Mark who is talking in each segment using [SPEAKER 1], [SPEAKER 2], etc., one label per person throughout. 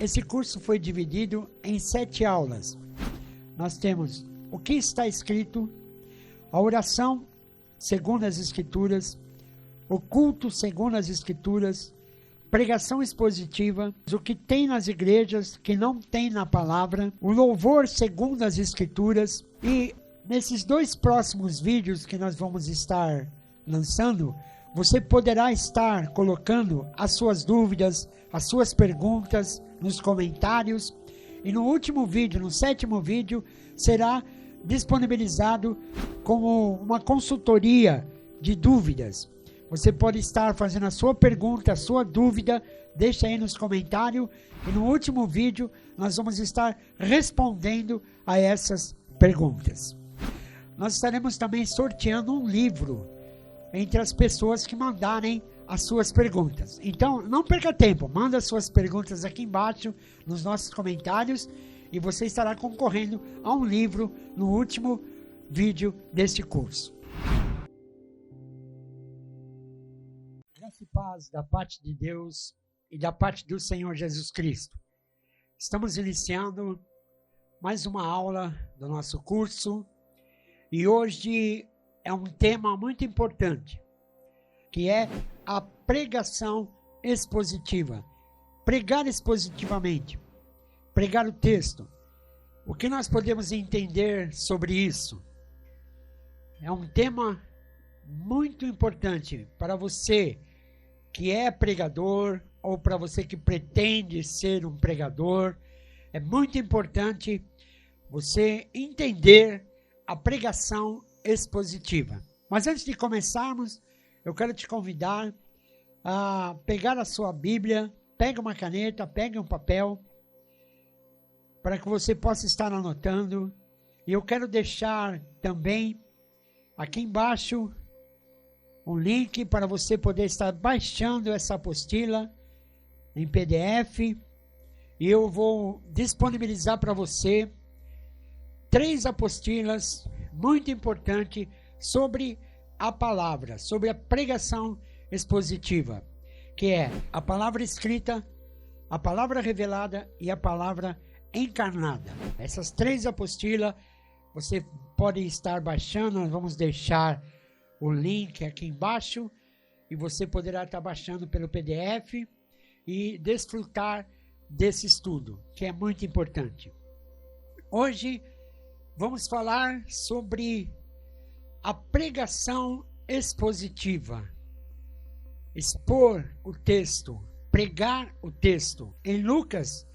[SPEAKER 1] Esse curso foi dividido em 7 aulas. Nós temos o que está escrito, a oração segundo as Escrituras, o culto segundo as Escrituras, pregação expositiva, o que tem nas igrejas que não tem na palavra, o louvor segundo as Escrituras. E nesses 2 próximos vídeos que nós vamos estar lançando, você poderá estar colocando as suas dúvidas, as suas perguntas nos comentários. E no último vídeo, no 7º vídeo, será disponibilizado como uma consultoria de dúvidas. Você pode estar fazendo a sua pergunta, a sua dúvida, deixa aí nos comentários. E no último vídeo, nós vamos estar respondendo a essas perguntas. Nós estaremos também sorteando um livro entre as pessoas que mandarem as suas perguntas. Então, não perca tempo, manda as suas perguntas aqui embaixo nos nossos comentários e você estará concorrendo a um livro no último vídeo deste curso. Graça e paz da parte de Deus e da parte do Senhor Jesus Cristo. Estamos iniciando mais uma aula do nosso curso e hoje é um tema muito importante, que é a pregação expositiva. Pregar expositivamente, pregar o texto. O que nós podemos entender sobre isso? É um tema muito importante para você que é pregador ou para você que pretende ser um pregador. É muito importante você entender a pregação expositiva. Mas antes de começarmos, eu quero te convidar a pegar a sua Bíblia, pega uma caneta, pega um papel, para que você possa estar anotando. E eu quero deixar também aqui embaixo um link para você poder estar baixando essa apostila em PDF. E eu vou disponibilizar para você 3 apostilas muito importantes sobre a palavra, sobre a pregação expositiva, que é a palavra escrita, a palavra revelada e a palavra encarnada. Essas 3 apostilas você pode estar baixando, nós vamos deixar o link aqui embaixo e você poderá estar baixando pelo PDF e desfrutar desse estudo, que é muito importante. Hoje vamos falar sobre a pregação expositiva. Expor o texto, pregar o texto. Em Lucas,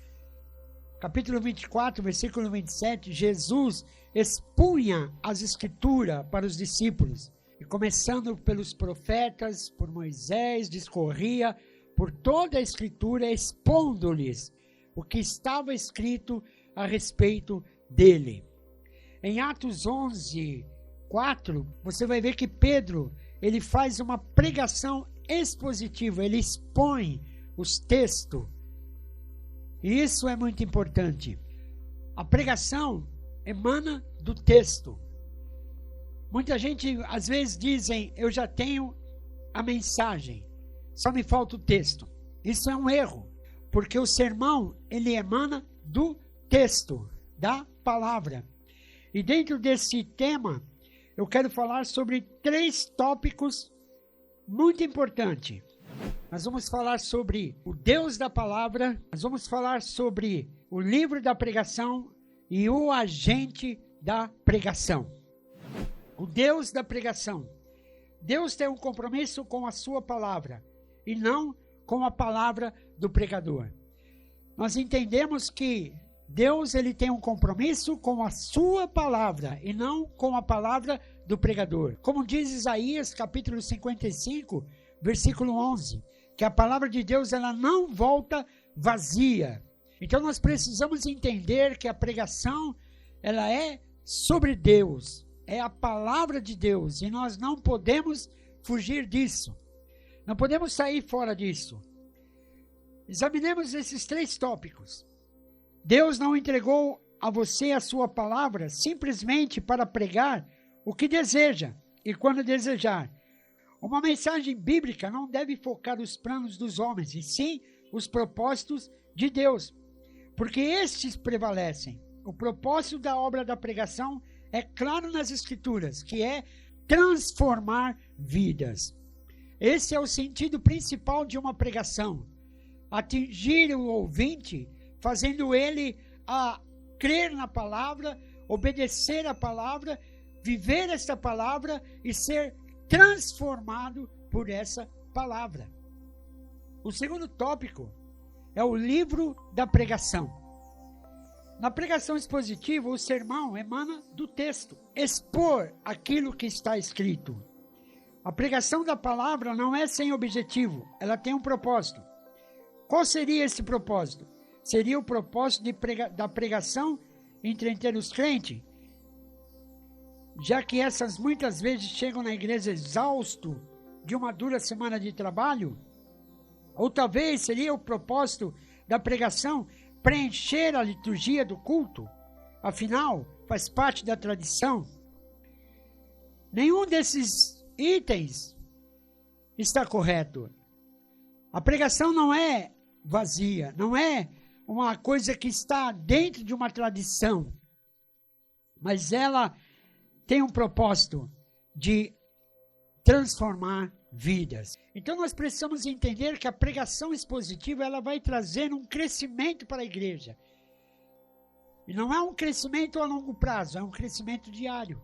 [SPEAKER 1] capítulo 24, versículo 27, Jesus expunha as Escrituras para os discípulos. E começando pelos profetas, por Moisés, discorria por toda a Escritura, expondo-lhes o que estava escrito a respeito dele. Em Atos 11, 4, você vai ver que Pedro, ele faz uma pregação expositiva, ele expõe os textos. E isso é muito importante. A pregação emana do texto. Muita gente às vezes dizem, eu já tenho a mensagem, só me falta o texto. Isso é um erro, porque o sermão, ele emana do texto, da palavra. E dentro desse tema, eu quero falar sobre 3 tópicos muito importantes. Nós vamos falar sobre o Deus da palavra, nós vamos falar sobre o livro da pregação e o agente da pregação. O Deus da pregação. Deus tem um compromisso com a sua palavra e não com a palavra do pregador. Nós entendemos que Deus, ele tem um compromisso com a sua palavra e não com a palavra do pregador. Como diz Isaías, capítulo 55, versículo 11, que a palavra de Deus, ela não volta vazia. Então nós precisamos entender que a pregação, ela é sobre Deus, é a palavra de Deus, e nós não podemos fugir disso. Não podemos sair fora disso. Examinemos esses 3 tópicos. Deus não entregou a você a sua palavra simplesmente para pregar o que deseja e quando desejar. Uma mensagem bíblica não deve focar os planos dos homens, e sim os propósitos de Deus. porque estes prevalecem. O propósito da obra da pregação é claro nas Escrituras, que é transformar vidas. Esse é o sentido principal de uma pregação: atingir o ouvinte, fazendo ele a crer na palavra, obedecer a palavra, viver esta palavra e ser transformado por essa palavra. O segundo tópico é o livro da pregação. Na pregação expositiva, o sermão emana do texto, expor aquilo que está escrito. A pregação da palavra não é sem objetivo, ela tem um propósito. Qual seria esse propósito? Seria o propósito da pregação entreter os crentes, já que essas muitas vezes chegam na igreja exausto de uma dura semana de trabalho? Ou talvez seria o propósito da pregação preencher a liturgia do culto? Afinal, faz parte da tradição. Nenhum desses itens está correto. A pregação não é vazia, não é uma coisa que está dentro de uma tradição, mas ela tem um propósito de transformar vidas. Então nós precisamos entender que a pregação expositiva ela vai trazer um crescimento para a igreja. E não é um crescimento a longo prazo, é um crescimento diário.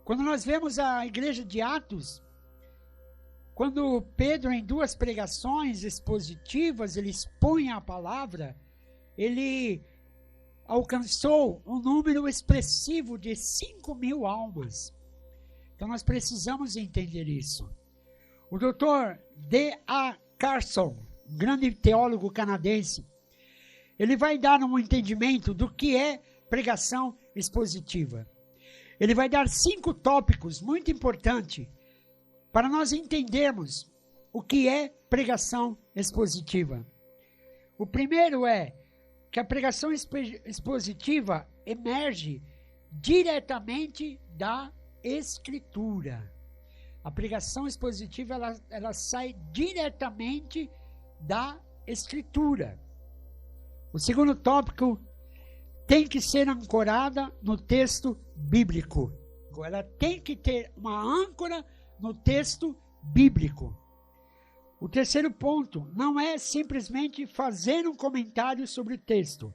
[SPEAKER 1] Quando nós vemos a igreja de Atos, quando Pedro, em 2 pregações expositivas, ele expõe a palavra, ele alcançou um número expressivo de 5.000 almas. Então nós precisamos entender isso. O Dr. D.A. Carson, um grande teólogo canadense, ele vai dar um entendimento do que é pregação expositiva. Ele vai dar 5 tópicos muito importantes para nós entendermos o que é pregação expositiva. O primeiro é que a pregação expositiva emerge diretamente da Escritura. A pregação expositiva ela sai diretamente da Escritura. O segundo tópico tem que ser ancorada no texto bíblico. Ela tem que ter uma âncora no texto bíblico. O terceiro ponto não é simplesmente fazer um comentário sobre o texto.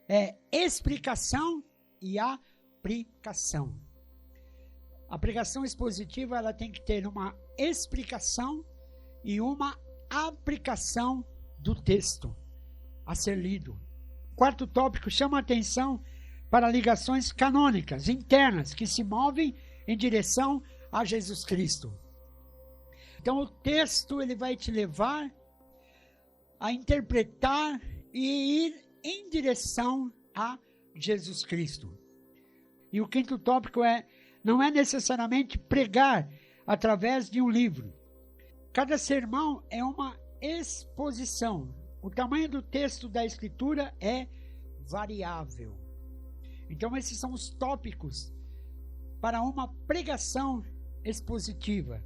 [SPEAKER 1] É explicação e aplicação. A pregação expositiva ela tem que ter uma explicação e uma aplicação do texto a ser lido. Quarto tópico chama a atenção para ligações canônicas, internas, que se movem em direção a Jesus Cristo. Então o texto ele vai te levar a interpretar e ir em direção a Jesus Cristo. E o quinto tópico não é necessariamente pregar através de um livro. Cada sermão é uma exposição. O tamanho do texto da Escritura é variável. Então esses são os tópicos para uma pregação expositiva.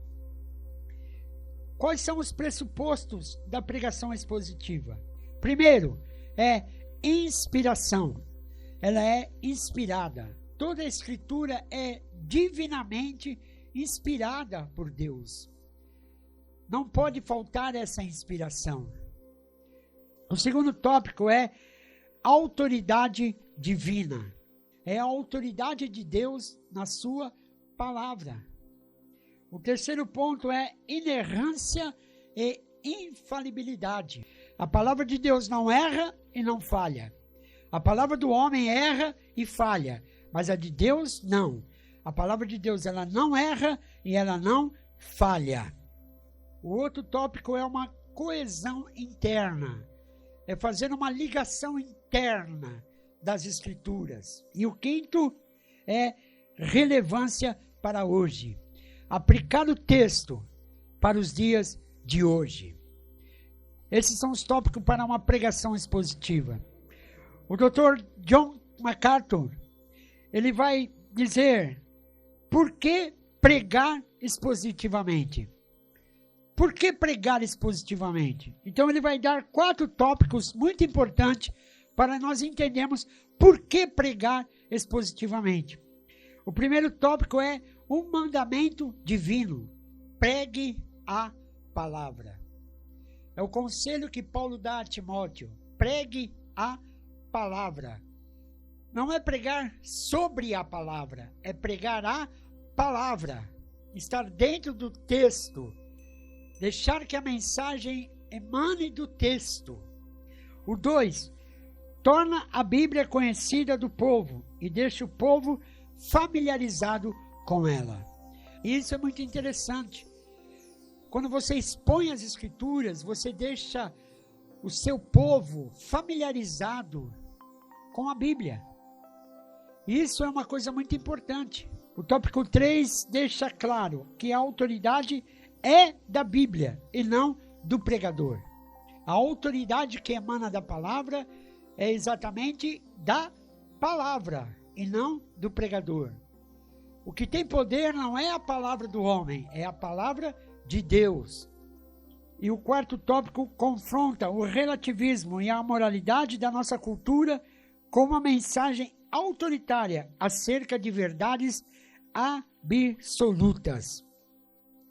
[SPEAKER 1] Quais são os pressupostos da pregação expositiva? Primeiro, é inspiração. Ela é inspirada. Toda a Escritura é divinamente inspirada por Deus. Não pode faltar essa inspiração. O segundo tópico é autoridade divina. É a autoridade de Deus na sua palavra. O terceiro ponto é inerrância e infalibilidade. A palavra de Deus não erra e não falha. A palavra do homem erra e falha, mas a de Deus não. A palavra de Deus ela não erra e ela não falha. O outro tópico é uma coesão interna. É fazer uma ligação interna das Escrituras. E o quinto é relevância para hoje. Aplicar o texto para os dias de hoje. Esses são os tópicos para uma pregação expositiva. O Dr. John MacArthur, ele vai dizer, por que pregar expositivamente? Por que pregar expositivamente? Então ele vai dar 4 tópicos muito importantes para nós entendermos por que pregar expositivamente. O primeiro tópico é um mandamento divino. Pregue a palavra. É o conselho que Paulo dá a Timóteo. Pregue a palavra. Não é pregar sobre a palavra, é pregar a palavra. Estar dentro do texto. Deixar que a mensagem emane do texto. O 2, torna a Bíblia conhecida do povo e deixa o povo familiarizado com ela. E isso é muito interessante. Quando você expõe as Escrituras, você deixa o seu povo familiarizado com a Bíblia. Isso é uma coisa muito importante. O tópico 3 deixa claro que a autoridade é da Bíblia e não do pregador. A autoridade que emana da palavra é exatamente da palavra e não do pregador. O que tem poder não é a palavra do homem, é a palavra de Deus. E o quarto tópico confronta o relativismo e a moralidade da nossa cultura com uma mensagem autoritária acerca de verdades absolutas.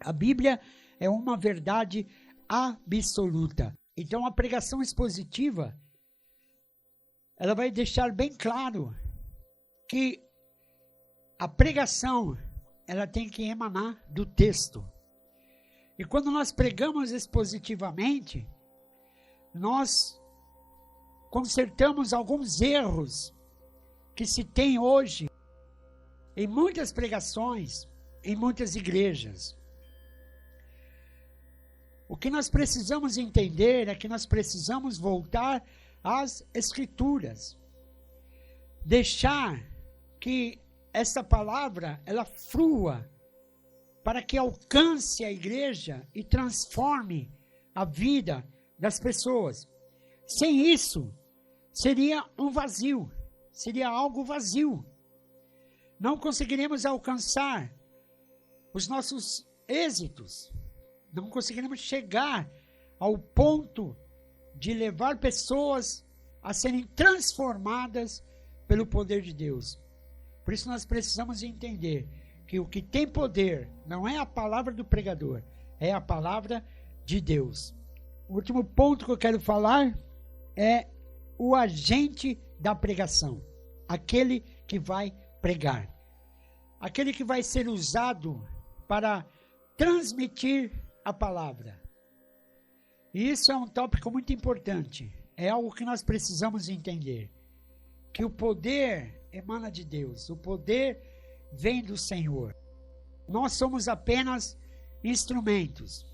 [SPEAKER 1] A Bíblia é uma verdade absoluta. Então a pregação expositiva, ela vai deixar bem claro que a pregação, ela tem que emanar do texto. E quando nós pregamos expositivamente, nós consertamos alguns erros que se tem hoje em muitas pregações, em muitas igrejas. O que nós precisamos entender é que nós precisamos voltar às Escrituras. Deixar que essa palavra, ela flua para que alcance a igreja e transforme a vida das pessoas. Sem isso, seria um vazio, seria algo vazio. Não conseguiremos alcançar os nossos êxitos, não conseguiremos chegar ao ponto de levar pessoas a serem transformadas pelo poder de Deus. Por isso nós precisamos entender que o que tem poder não é a palavra do pregador, é a palavra de Deus. O último ponto que eu quero falar é o agente da pregação, aquele que vai pregar, aquele que vai ser usado para transmitir a palavra. E isso é um tópico muito importante, é algo que nós precisamos entender, que o poder emana de Deus, o poder vem do Senhor. Nós somos apenas instrumentos.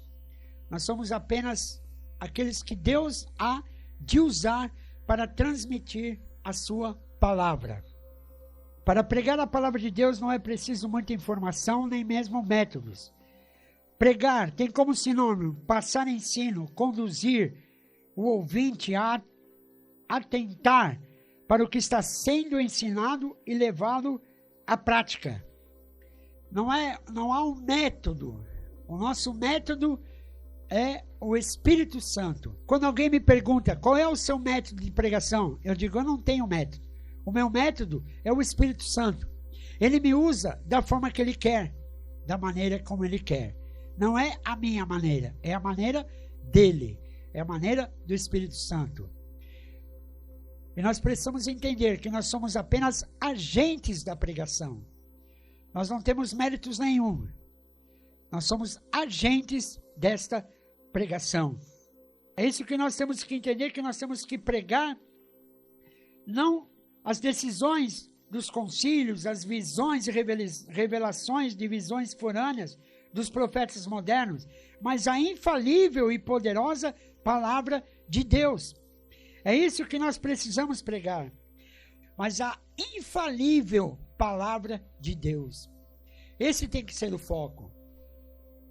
[SPEAKER 1] Nós somos apenas aqueles que Deus há de usar para transmitir a sua palavra. Para pregar a palavra de Deus não é preciso muita informação, nem mesmo métodos. Pregar tem como sinônimo passar ensino, conduzir o ouvinte a atentar para o que está sendo ensinado e levá-lo à prática. Não há um método. O nosso método é o Espírito Santo. Quando alguém me pergunta qual é o seu método de pregação, eu digo, eu não tenho método. O meu método é o Espírito Santo. Ele me usa da forma que ele quer, da maneira como ele quer. Não é a minha maneira, é a maneira dele, é a maneira do Espírito Santo. E nós precisamos entender que nós somos apenas agentes da pregação. Nós não temos méritos nenhum. Nós somos agentes desta pregação. É isso que nós temos que entender, que nós temos que pregar, não as decisões dos concílios, as visões e revelações de visões forâneas dos profetas modernos, mas a infalível e poderosa palavra de Deus. É isso que nós precisamos pregar. Mas a infalível palavra de Deus. Esse tem que ser o foco.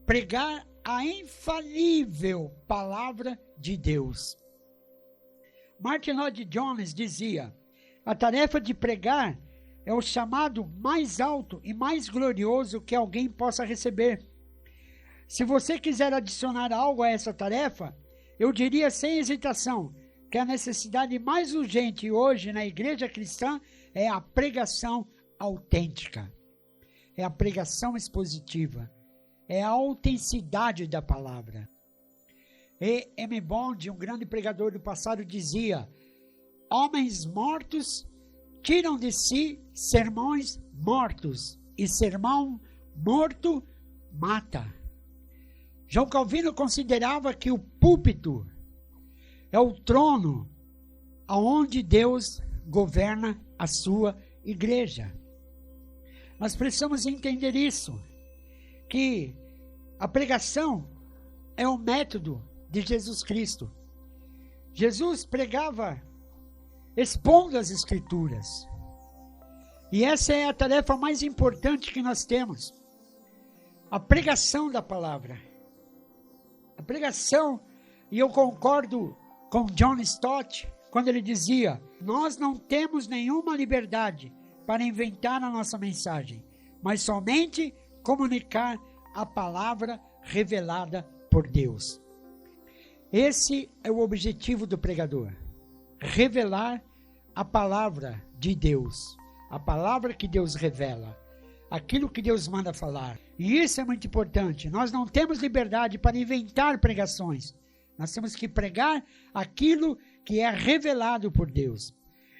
[SPEAKER 1] Pregar a infalível palavra de Deus. Martin Lloyd-Jones dizia: a tarefa de pregar é o chamado mais alto e mais glorioso que alguém possa receber. Se você quiser adicionar algo a essa tarefa, eu diria sem hesitação: que a necessidade mais urgente hoje na igreja cristã é a pregação autêntica. É a pregação expositiva. É a autenticidade da palavra. E M. Bond, um grande pregador do passado, dizia: homens mortos tiram de si sermões mortos, e sermão morto mata. João Calvino considerava que o púlpito é o trono aonde Deus governa a sua igreja. Nós precisamos entender isso, que a pregação é o método de Jesus Cristo. Jesus pregava expondo as Escrituras. E essa é a tarefa mais importante que nós temos. A pregação da palavra. A pregação, e eu concordo com John Stott, quando ele dizia: nós não temos nenhuma liberdade para inventar a nossa mensagem, mas somente comunicar a palavra revelada por Deus. Esse é o objetivo do pregador: revelar a palavra de Deus, a palavra que Deus revela, aquilo que Deus manda falar. E isso é muito importante. Nós não temos liberdade para inventar pregações. Nós temos que pregar aquilo que é revelado por Deus.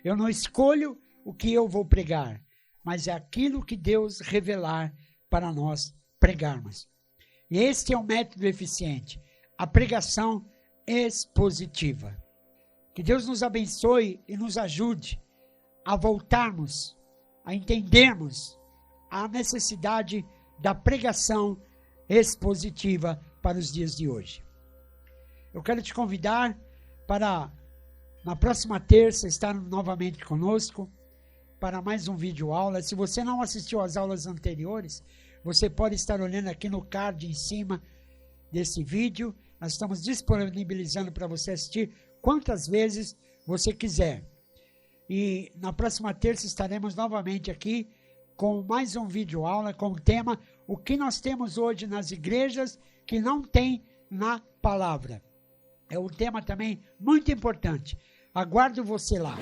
[SPEAKER 1] Eu não escolho o que eu vou pregar, mas é aquilo que Deus revelar para nós pregarmos. E este é o método eficiente, a pregação expositiva. Que Deus nos abençoe e nos ajude a voltarmos, a entendermos a necessidade da pregação expositiva para os dias de hoje. Eu quero te convidar para, na próxima terça, estar novamente conosco para mais um vídeo aula. Se você não assistiu às aulas anteriores, você pode estar olhando aqui no card em cima desse vídeo. Nós estamos disponibilizando para você assistir quantas vezes você quiser. E na próxima terça estaremos novamente aqui com mais um vídeo aula com o tema: o que nós temos hoje nas igrejas que não tem na palavra. É um tema também muito importante. Aguardo você lá.